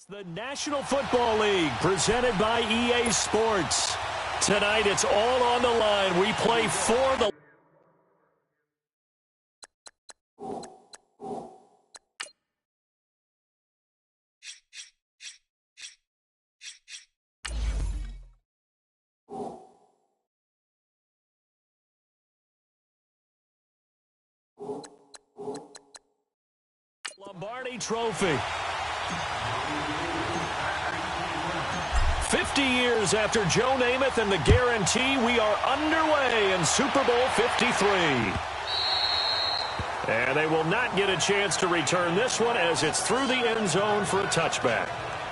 The National Football League, presented by EA Sports. Tonight, it's all on the line. We play for the... Lombardi Trophy. 50 years after Joe Namath and the guarantee, we are underway in Super Bowl 53. And they will not get a chance to return this one as it's through the end zone for a touchback.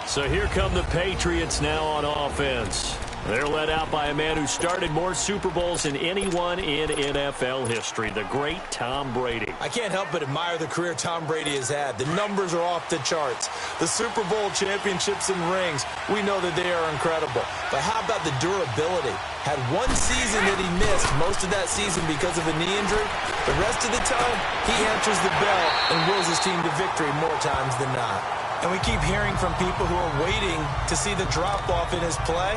So here come the Patriots now on offense. They're led out by a man who started more Super Bowls than anyone in NFL history, the great Tom Brady. I can't help but admire the career Tom Brady has had. The numbers are off the charts. The Super Bowl championships and rings, we know that they are incredible. But how about the durability? Had one season that he missed, most of that season because of a knee injury. The rest of the time, he answers the bell and wills his team to victory more times than not. And we keep hearing from people who are waiting to see the drop-off in his play.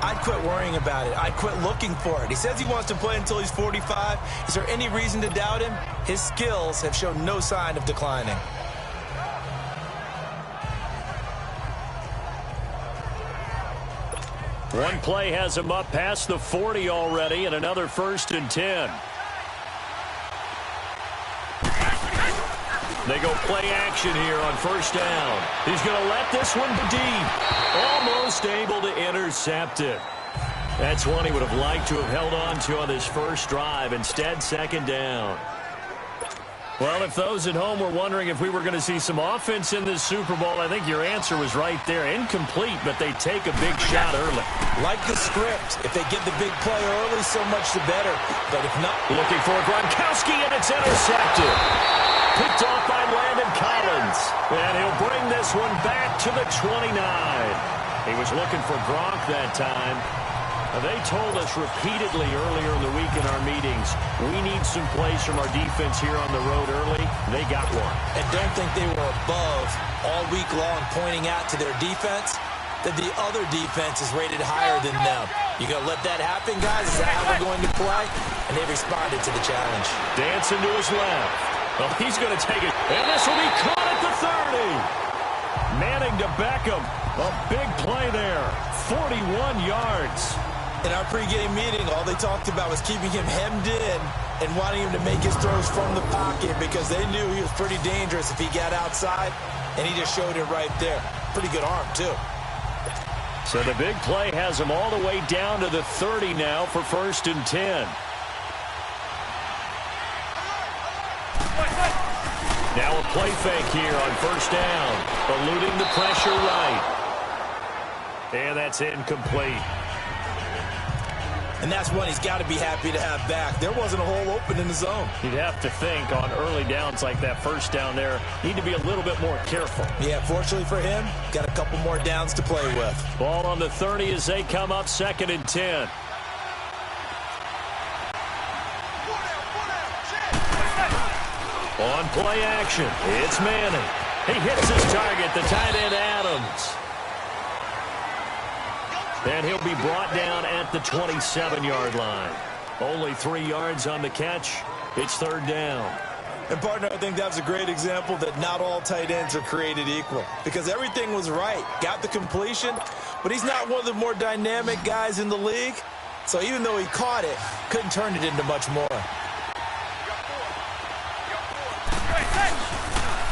I'd quit worrying about it. I'd quit looking for it. He says he wants to play until he's 45. Is there any reason to doubt him? His skills have shown no sign of declining. One play has him up past the 40 already, and another 1st and 10. They go play action here on 1st down. He's going to let this one be deep. Almost able to intercept it. That's one he would have liked to have held on to on this first drive. Instead, 2nd down. Well, if those at home were wondering if we were going to see some offense in this Super Bowl, I think your answer was right there. Incomplete, but they take a big shot early. Like the script. If they get the big play early, so much the better. But if not... Looking for Gronkowski, and it's intercepted. Picked off by Landon Collins. And he'll bring this one back to the 29. He was looking for Gronk that time. They told us repeatedly earlier in the week in our meetings, we need some plays from our defense here on the road early. They got one. And don't think they were above all week long pointing out to their defense that the other defense is rated higher than them. You going to let that happen, guys? Is that how we're going to play? And they responded to the challenge. Dancing to his left. Well, he's going to take it. And this will be caught at the 30. Manning to Beckham. A big play there. 41 yards. In our pregame meeting, all they talked about was keeping him hemmed in and wanting him to make his throws from the pocket because they knew he was pretty dangerous if he got outside, and he just showed it right there. Pretty good arm, too. So the big play has him all the way down to the 30 now for 1st and 10. Now a play fake here on 1st down, eluding the pressure right. And that's incomplete. And that's one he's got to be happy to have back. There wasn't a hole open in the zone. You'd have to think on early downs like that 1st down there, need to be a little bit more careful. Yeah, fortunately for him, got a couple more downs to play with. Ball on the 30 as they come up 2nd and 10. On play action, it's Manning. He hits his target, the tight end Adams. And he'll be brought down at the 27-yard line. Only 3 yards on the catch. It's 3rd down. And, partner, I think that was a great example that not all tight ends are created equal. Because everything was right. Got the completion, but he's not one of the more dynamic guys in the league. So even though he caught it, couldn't turn it into much more.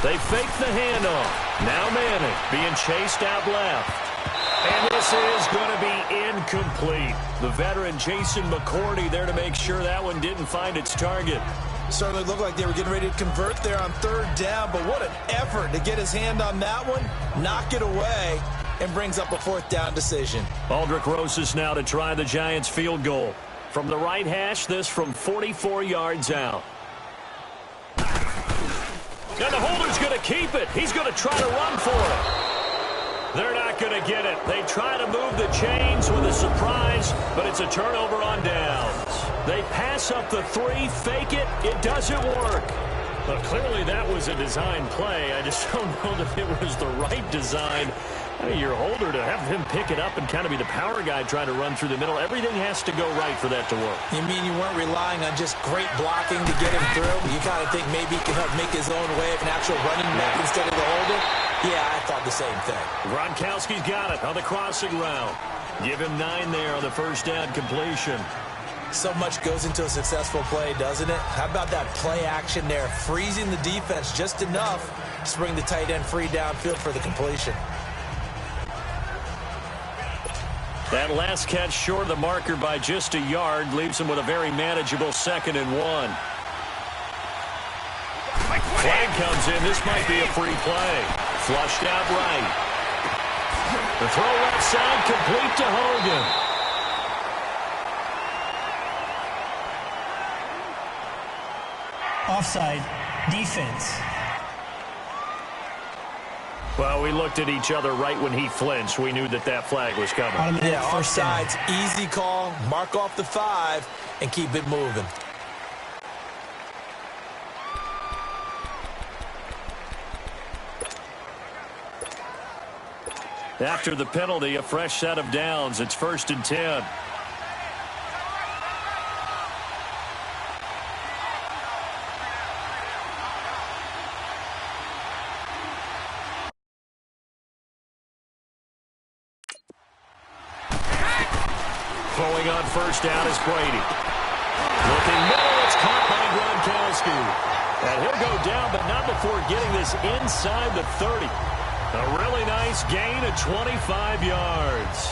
They fake the handoff. Now Manning being chased out left. And this is going to be incomplete. The veteran Jason McCourty there to make sure that one didn't find its target. Certainly looked like they were getting ready to convert there on 3rd down, but what an effort to get his hand on that one, knock it away, and brings up a 4th down decision. Aldrick Rosas now to try the Giants field goal. From the right hash, this from 44 yards out. And the holder's going to keep it. He's going to try to run for it. They're not going to get it. They try to move the chains with a surprise, but it's a turnover on downs. They pass up the 3, fake it. It doesn't work. Well, clearly that was a design play. I just don't know that it was the right design. I mean, your holder to have him pick it up and kind of be the power guy trying to run through the middle. Everything has to go right for that to work. You mean you weren't relying on just great blocking to get him through? You kind of think maybe he can help make his own way of an actual running back instead of the holder? Yeah, I thought the same thing. Gronkowski's got it on the crossing route. Give him 9 there on the first down completion. So much goes into a successful play, doesn't it? How about that play action there? Freezing the defense just enough to bring the tight end free downfield for the completion. That last catch short of the marker by just a yard leaves him with a very manageable 2nd and 1. Flag comes in. This might be a free play. Flushed out right. The throw left side complete to Hogan. Offside. Defense. Well, we looked at each other right when he flinched. We knew that that flag was coming. Yeah, offsides, easy call. Mark off the 5 and keep it moving. After the penalty, a fresh set of downs. It's 1st and 10. Throwing on first down is Brady. Looking middle, it's caught by Gronkowski. And he'll go down, but not before getting this inside the 30. A really nice gain of 25 yards.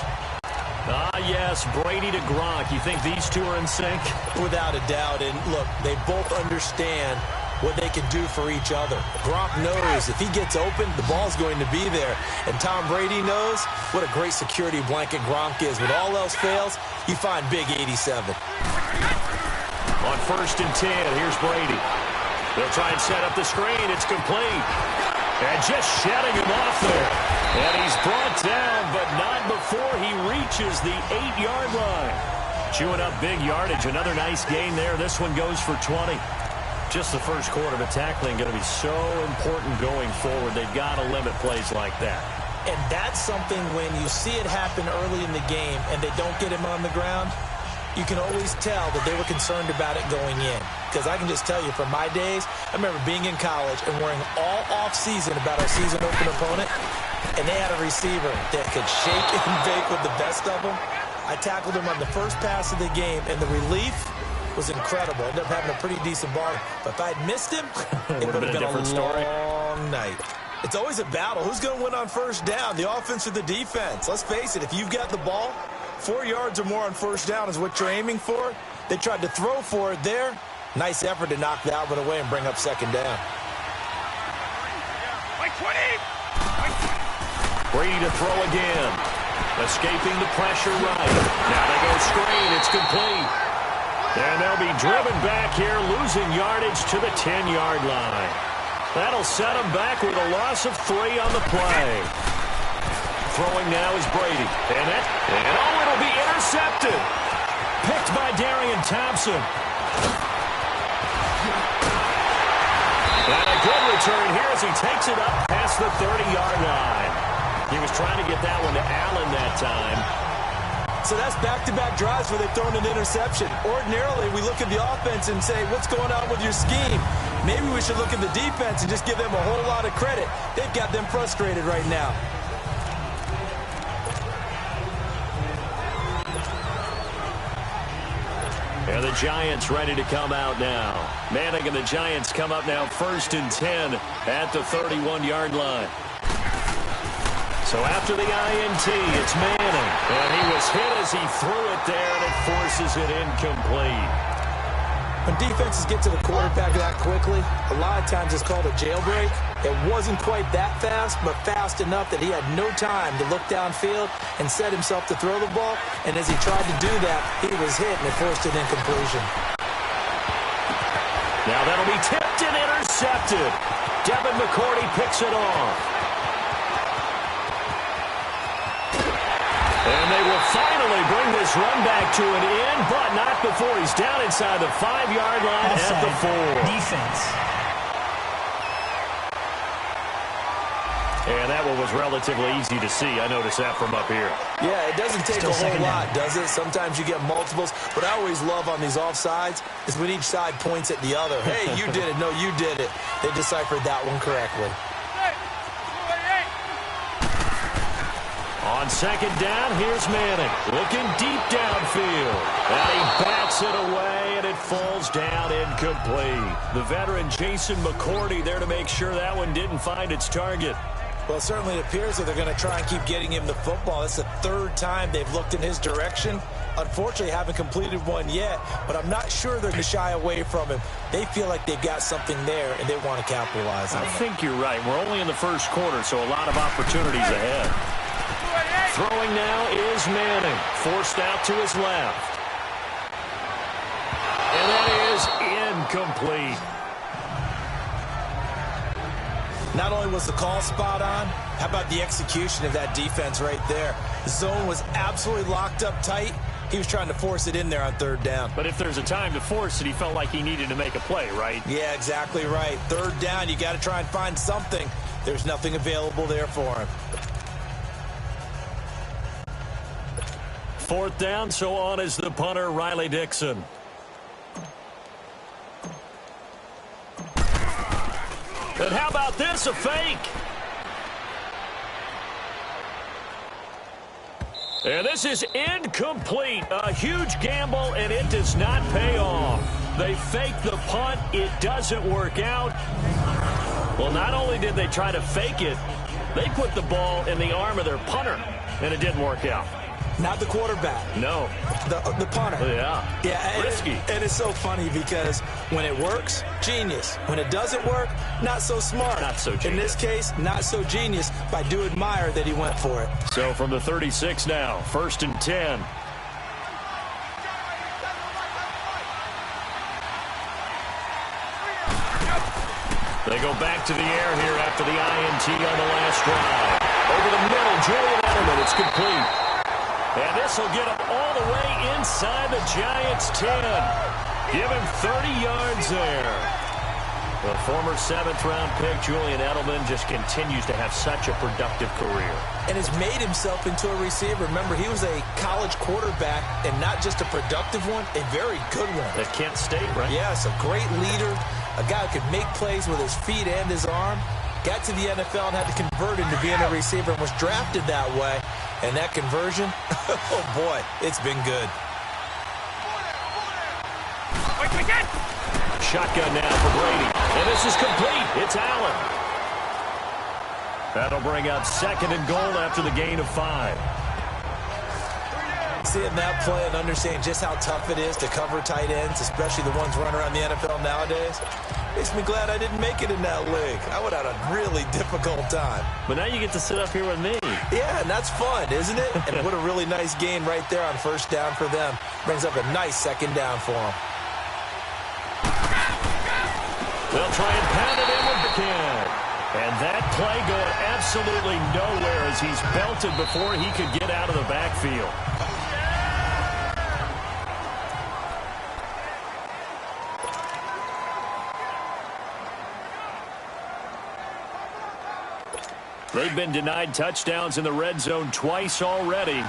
Ah, yes, Brady to Gronk. You think these two are in sync? Without a doubt. And look, they both understand what they can do for each other. Gronk knows if he gets open, the ball's going to be there. And Tom Brady knows what a great security blanket Gronk is. When all else fails, you find big 87. On 1st and 10, here's Brady. They'll try and set up the screen. It's complete. And just shedding him off there. And he's brought down, but not before he reaches the 8-yard line. Chewing up big yardage. Another nice gain there. This one goes for 20. Just the first quarter of tackling going to be so important going forward. They've got to limit plays like that. And that's something when you see it happen early in the game and they don't get him on the ground, you can always tell that they were concerned about it going in. Because I can just tell you from my days, I remember being in college and worrying all off-season about our season open opponent, and they had a receiver that could shake and bake with the best of them. I tackled him on the first pass of the game, and the relief was incredible. I ended up having a pretty decent ball. But if I'd missed him, it would have been a long night. It's always a battle. Who's going to win on first down, the offense or the defense? Let's face it, if you've got the ball, 4 yards or more on first down is what you're aiming for. They tried to throw for it there. Nice effort to knock that one away and bring up 2nd down. Brady to throw again. Escaping the pressure right. Now they go screen. It's complete. And they'll be driven back here, losing yardage to the 10-yard line. That'll set them back with a loss of 3 on the play. Throwing now is Brady. And it'll be intercepted. Picked by Darian Thompson. And a good return here as he takes it up past the 30-yard line. He was trying to get that one to Allen that time. So that's back-to-back drives where they've thrown an interception. Ordinarily, we look at the offense and say, what's going on with your scheme? Maybe we should look at the defense and just give them a whole lot of credit. They've got them frustrated right now. And the Giants ready to come out now. Manning and the Giants come up now 1st and 10 at the 31-yard line. So after the INT, it's Manning. And he was hit as he threw it there, and it forces it incomplete. When defenses get to the quarterback that quickly, a lot of times it's called a jailbreak. It wasn't quite that fast, but fast enough that he had no time to look downfield and set himself to throw the ball. And as he tried to do that, he was hit, and it forced an incompletion. Now that'll be tipped and intercepted. Devin McCourty picks it off. And they will finally bring this run back to an end, but not before he's down inside the 5-yard line at the 4. Defense. And that one was relatively easy to see. I noticed that from up here. Yeah, it doesn't take a whole lot, does it? Sometimes you get multiples. What I always love on these offsides is when each side points at the other. Hey, you did it. No, you did it. They deciphered that one correctly. On second down, here's Manning. Looking deep downfield. And he bats it away, and it falls down incomplete. The veteran Jason McCourty there to make sure that one didn't find its target. Well, certainly it appears that they're going to try and keep getting him the football. It's the third time they've looked in his direction. Unfortunately, haven't completed one yet, but I'm not sure they're going to shy away from him. They feel like they've got something there, and they want to capitalize on it. I think you're right. We're only in the first quarter, so a lot of opportunities ahead. Throwing now is Manning, forced out to his left. And that is incomplete. Not only was the call spot on, how about the execution of that defense right there? The zone was absolutely locked up tight. He was trying to force it in there on third down. But if there's a time to force it, he felt like he needed to make a play, right? Yeah, exactly right. Third down, you got to try and find something. There's nothing available there for him. Fourth down, so on is the punter, Riley Dixon. And how about this, a fake? And this is incomplete. A huge gamble, and it does not pay off. They fake the punt. It doesn't work out. Well, not only did they try to fake it, they put the ball in the arm of their punter, and it didn't work out. Not the quarterback. No. The punter. Yeah. Yeah. Risky. And it's so funny because when it works, genius. When it doesn't work, not so smart. Not so genius. In this case, not so genius, but I do admire that he went for it. So from the 36 now, 1st and 10. They go back to the air here after the INT on the last drive. Over the middle, Julian Edelman, it's complete. And this will get him all the way inside the Giants' 10. Give him 30 yards there. The former 7th-round pick, Julian Edelman, just continues to have such a productive career. And has made himself into a receiver. Remember, he was a college quarterback, and not just a productive one, a very good one. At Kent State, right? Yes, a great leader, a guy who could make plays with his feet and his arm. Got to the NFL and had to convert into being a receiver and was drafted that way. And that conversion, oh boy, it's been good. Shotgun now for Brady. And this is complete. It's Allen. That'll bring up 2nd and goal after the gain of 5. Seeing that play and understanding just how tough it is to cover tight ends, especially the ones running around the NFL nowadays, makes me glad I didn't make it in that league. I would have had a really difficult time. But now you get to sit up here with me. Yeah, and that's fun, isn't it? And what a really nice gain right there on 1st down for them. Brings up a nice 2nd down for them. They'll try and pound it in with the can. And that play going absolutely nowhere as he's belted before he could get out of the backfield. They've been denied touchdowns in the red zone twice already.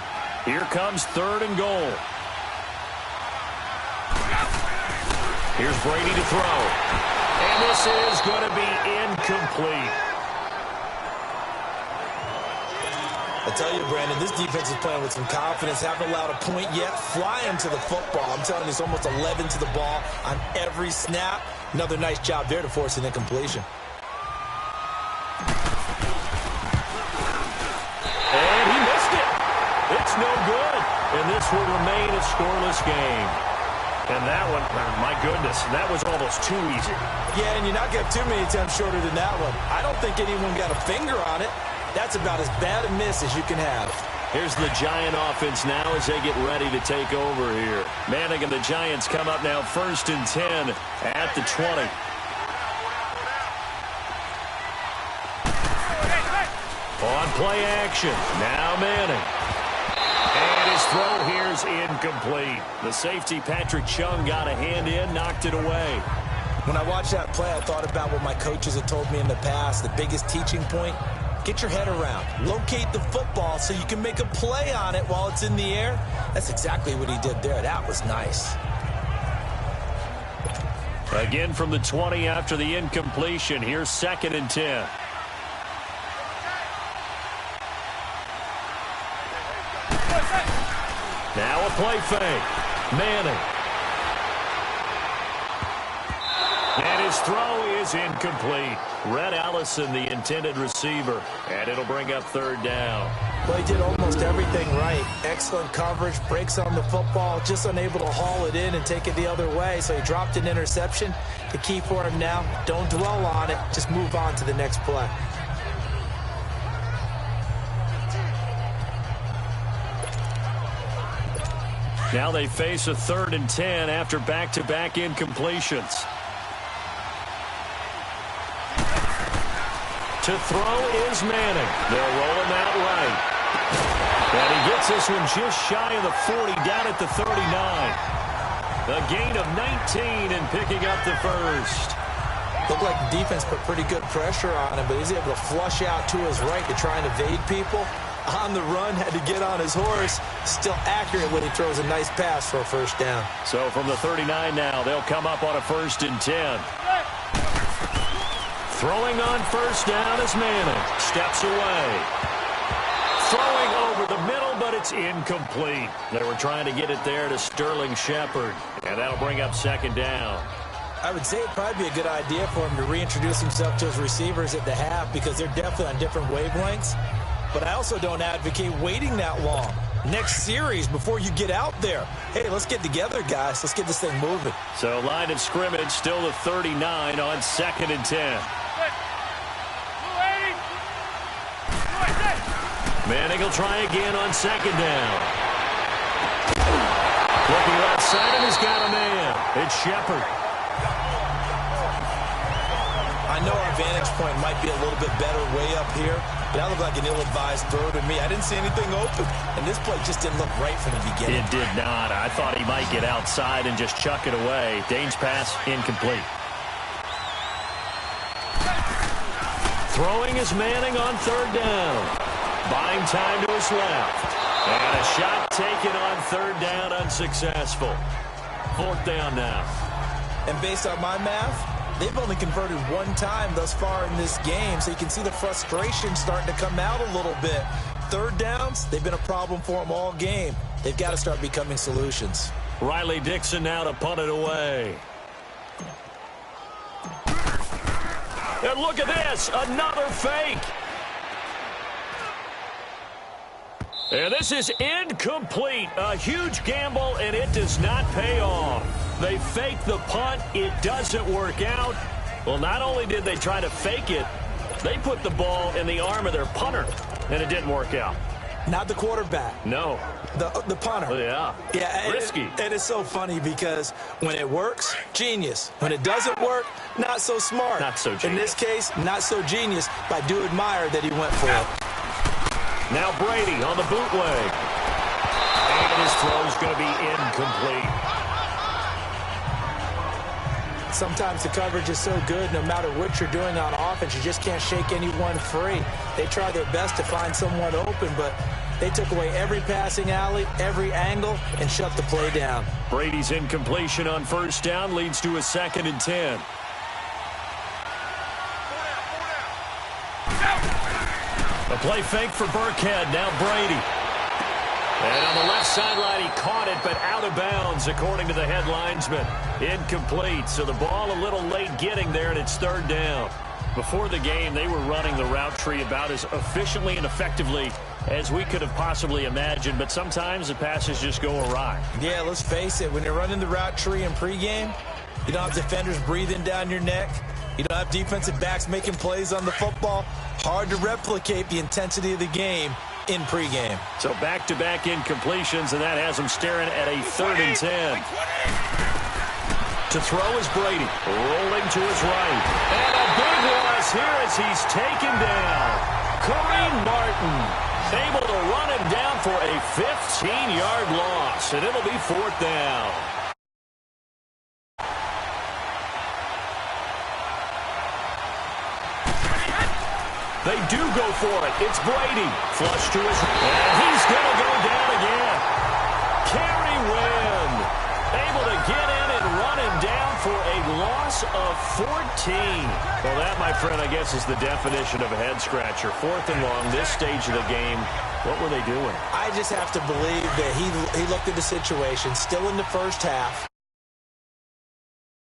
Here comes 3rd and goal. Here's Brady to throw. And this is going to be incomplete. I tell you, Brandon, this defense is playing with some confidence. Haven't allowed a point yet. Flying to the football. I'm telling you, it's almost 11 to the ball on every snap. Another nice job there to force an incompletion. It's no good, and this will remain a scoreless game. And that one, my goodness, that was almost too easy. Yeah, and you're not getting too many attempts shorter than that one. I don't think anyone got a finger on it. That's about as bad a miss as you can have. Here's the Giant offense now as they get ready to take over here. Manning and the Giants come up now 1st and 10 at the 20. On play action, now Manning. And his throw here's incomplete. The safety, Patrick Chung, got a hand in, knocked it away. When I watched that play, I thought about what my coaches had told me in the past. The biggest teaching point, Get your head around. Locate the football so you can make a play on it while it's in the air. That's exactly what he did there. That was nice. Again from the 20 after the incompletion. Here's 2nd and 10. Now a play fake. Manning. And his throw is incomplete. Red Allison, the intended receiver. And it'll bring up 3rd down. Well, he did almost everything right. Excellent coverage, breaks on the football, just unable to haul it in and take it the other way. So he dropped an interception. The key for him now, don't dwell on it. Just move on to the next play. Now they face a 3rd and 10 after back-to-back incompletions. To throw is Manning. They'll roll him out right. And he gets this one just shy of the 40, down at the 39. A gain of 19 and picking up the first. Looked like the defense put pretty good pressure on him, but he's able to flush out to his right to try and evade people. On the run, had to get on his horse. Still accurate when he throws a nice pass for a 1st down. So from the 39 now, they'll come up on a 1st and 10. Throwing on 1st down is Manning. Steps away. Throwing over the middle, but it's incomplete. They were trying to get it there to Sterling Shepard, and that'll bring up 2nd down. I would say it'd probably be a good idea for him to reintroduce himself to his receivers at the half because they're definitely on different wavelengths. But I also don't advocate waiting that long. Next series before you get out there. Hey, let's get together, guys. Let's get this thing moving. So line of scrimmage still the 39 on 2nd and 10. Manning will try again on 2nd down. Looking right side, and he's got a man. It's Shepard. I know our vantage point might be a little bit better way up here, but that looked like an ill-advised throw to me. I didn't see anything open, and this play just didn't look right from the beginning. It did not. I thought he might get outside and just chuck it away. Dane's pass incomplete. Throwing is Manning on 3rd down. Buying time to his left. And a shot taken on 3rd down, unsuccessful. 4th down now. And based on my math, they've only converted 1 time thus far in this game, so you can see the frustration starting to come out a little bit. 3rd downs, they've been a problem for them all game. They've got to start becoming solutions. Riley Dixon now to punt it away. And look at this, another fake. And this is incomplete. A huge gamble, and it does not pay off. They fake the punt. It doesn't work out. Well, not only did they try to fake it, they put the ball in the arm of their punter, and it didn't work out. Not the quarterback. No. The punter. Yeah. Yeah. Risky. And it's so funny because when it works, genius. When it doesn't work, not so smart. Not so genius. In this case, not so genius, but I do admire that he went for it. Now Brady on the bootleg. And his throw's going to be incomplete. Sometimes the coverage is so good, no matter what you're doing on offense, you just can't shake anyone free. They try their best to find someone open, but they took away every passing alley, every angle, and shut the play down. Brady's incompletion on 1st down leads to a 2nd and 10. A play fake for Burkhead. Now Brady. And on the left sideline, he caught it, but out of bounds, according to the head linesman. Incomplete. So the ball a little late getting there, and it's 3rd down. Before the game, they were running the route tree about as efficiently and effectively as we could have possibly imagined, but sometimes the passes just go awry. Yeah, let's face it. When you're running the route tree in pregame, you don't have defenders breathing down your neck. You don't have defensive backs making plays on the football. Hard to replicate the intensity of the game in pregame. So back-to-back incompletions, and that has them staring at a 3rd and 10. To throw is Brady, rolling to his right. And a big loss here as he's taken down. Kareem Martin able to run him down for a 15-yard loss, and it'll be 4th down. They do go for it. It's Brady. Flush to his... And he's going to go down again. Kerry Wynn able to get in and run him down for a loss of 14. Well, that, my friend, I guess is the definition of a head-scratcher. 4th and long, this stage of the game. What were they doing? I just have to believe that he looked at the situation, still in the first half.